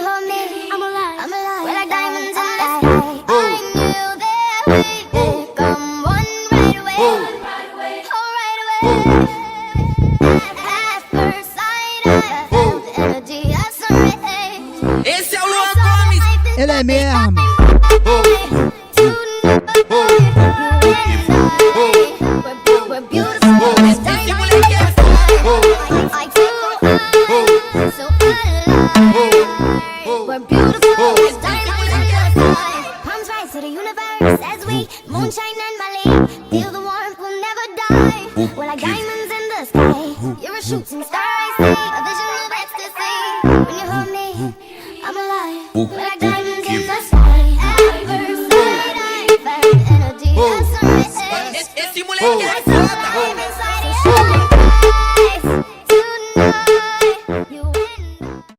you hold me, I'm alive. We're like diamonds in the sky. I knew that we'd come one right away. Oh, right away. At first sight, I felt the energy of some rays. Esse é o Luan Gomes. Ele é mesmo. We're beautiful. Esse moleque é So alive. We're beautiful as diamonds in the sky. Palms rise to the universe as we moonshine and Mali. Feel the warmth, we'll never die. We're like diamonds in the sky. You're a shooting star, I see a vision of ecstasy. When you hold me, I'm alive. We're like diamonds.